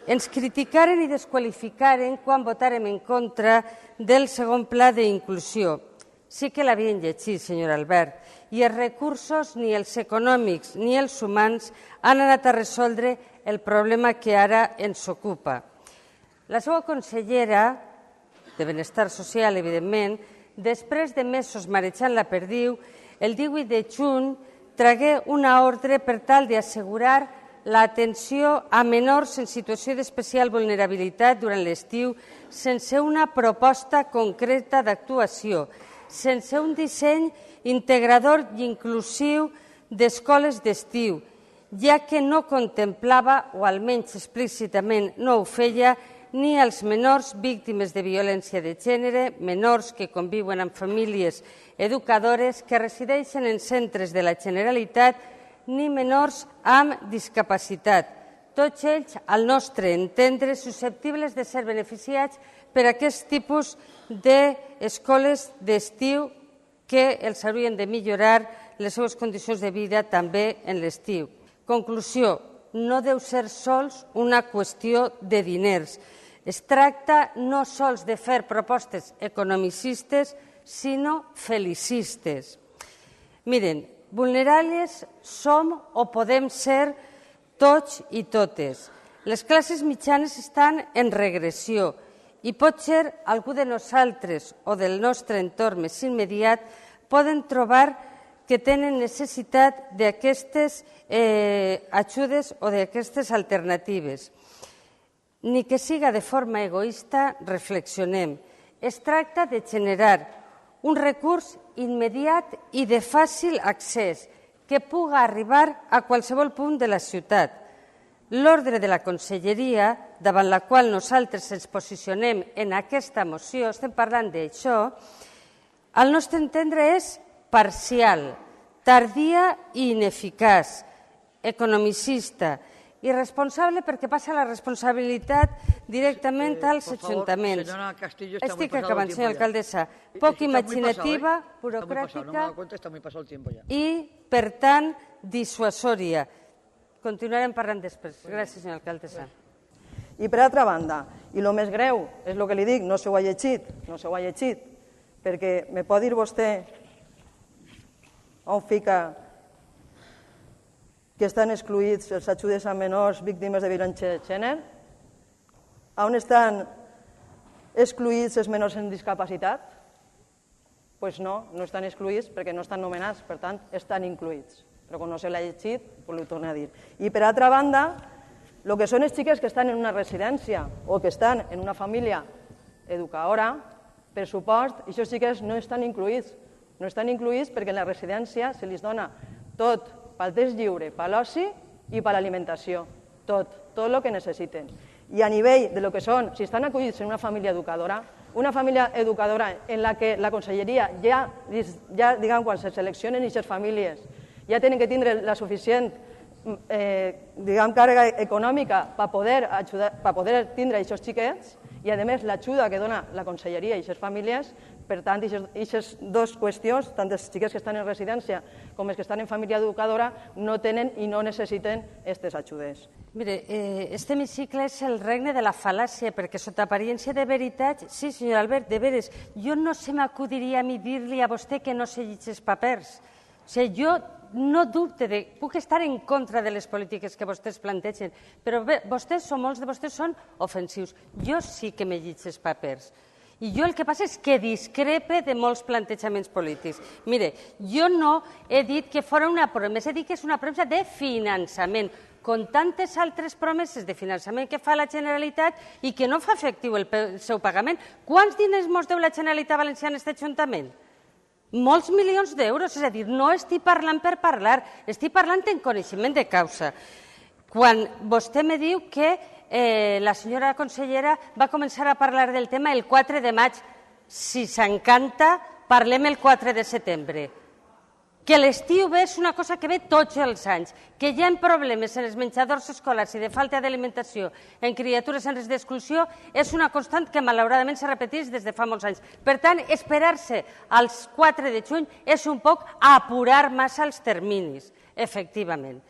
ens criticaren i desqualificaren quan votàrem en contra del segon pla d'inclusió. Sí que l'havien llegit, senyor Albert, i els recursos, ni els econòmics ni els humans, han anat a resoldre el problema que ara ens ocupa. La seva consellera de Benestar Social, evidentment, després de mesos marejant la perdiu, el 18 de juny tragué una ordre per tal d'assegurar l'atenció a menors en situació d'especial vulnerabilitat durant l'estiu sense una proposta concreta d'actuació, sense un disseny integrador i inclusiu d'escoles d'estiu, ja que no contemplava, o almenys explícitament no ho feia, ni els menors víctimes de violència de gènere, menors que conviuen amb famílies educadores que resideixen en centres de la Generalitat, ni menors amb discapacitat. Tots ells, al nostre entendre, susceptibles de ser beneficiats per aquest tipus d'escoles d'estiu que els haurien de millorar les seves condicions de vida també en l'estiu. Conclusió, no deu ser sols una qüestió de diners. Es tracta no sols de fer propostes economicistes, sinó felicistes. Miren, vulnerables som o podem ser tots i totes. Les classes mitjanes estan en regressió i potser algú de nosaltres o del nostre entorn més immediat poden trobar que tenen necessitat d'aquestes ajudes o d'aquestes alternatives. Ni que siga de forma egoista, reflexionem. Es tracta de generar un recurs immediat i de fàcil accés que puga arribar a qualsevol punt de la ciutat. L'ordre de la Conselleria, davant la qual nosaltres ens posicionem en aquesta moció, estem parlant d'això, al nostre entendre és parcial, tardia i ineficaç, economicista, irresponsable perquè passa la responsabilitat directament als ajuntaments. Estic acabant, senyora alcaldessa. Poc imaginativa, burocràtica i, per tant, dissuasòria. Continuarem parlant després. Gràcies, senyora alcaldessa. I per altra banda, i el més greu és el que li dic, no s'ho ha llegit, perquè me pot dir vostè on fica que estan excluïts els ajudes a menors víctimes de violència de gènere? On estan excluïts els menors amb discapacitat? Doncs no estan excluïts perquè no estan nomenats, per tant, estan incluïts. Però com no se l'ha llegit, ho torno a dir. I per altra banda, el que són les xiques que estan en una residència o que estan en una família educadora, per supost, aquests xiques no estan incluïts. No estan incluïts perquè en la residència se li dona tot, pel temps lliure, per l'oci i per l'alimentació, tot el que necessiten. I a nivell de lo que són, si estan acollits en una família educadora en la que la Conselleria ja quan se seleccionen aquestes famílies, ja tenen que tindre la suficient càrrega econòmica per poder tindre aquests xiquets i, a més, l'ajuda que dona la Conselleria a aquestes famílies. Per tant, aquestes dues qüestions, tant les xiques que estan en residència com les que estan en família educadora, no tenen i no necessiten aquestes ajudes. Mire, este hemicicle és el regne de la fal·làcia, perquè sota apariència de veritat, sí, senyor Albert, de veres, jo no se m'acudiria a mi dir-li a vostè que no se llegeix papers. O sigui, jo no dubte de... Puc estar en contra de les polítiques que vostès plantegen, però bé, molts de vostès són ofensius. Jo sí que me llegeix papers. I jo el que passa és que discrepe de molts plantejaments polítics. Mire, jo no he dit que fos una promesa, he dit que és una promesa de finançament, com tantes altres promeses de finançament que fa la Generalitat i que no fa efectiu el seu pagament. Quants diners ens deu la Generalitat Valenciana a aquest Ajuntament? Molts milions d'euros, és a dir, no estic parlant per parlar, estic parlant en coneixement de causa. Quan vostè me diu que la senyora consellera va començar a parlar del tema el 4 de maig. Si s'encanta, parlem el 4 de setembre. Que l'estiu és una cosa que ve tots els anys, que hi ha problemes en els menjadors escolars i de falta d'alimentació en criatures en risc d'exclusió és una constant que malauradament s'ha repetit des de fa molts anys. Per tant, esperar-se als 4 de juny és un poc apurar massa els terminis, efectivament.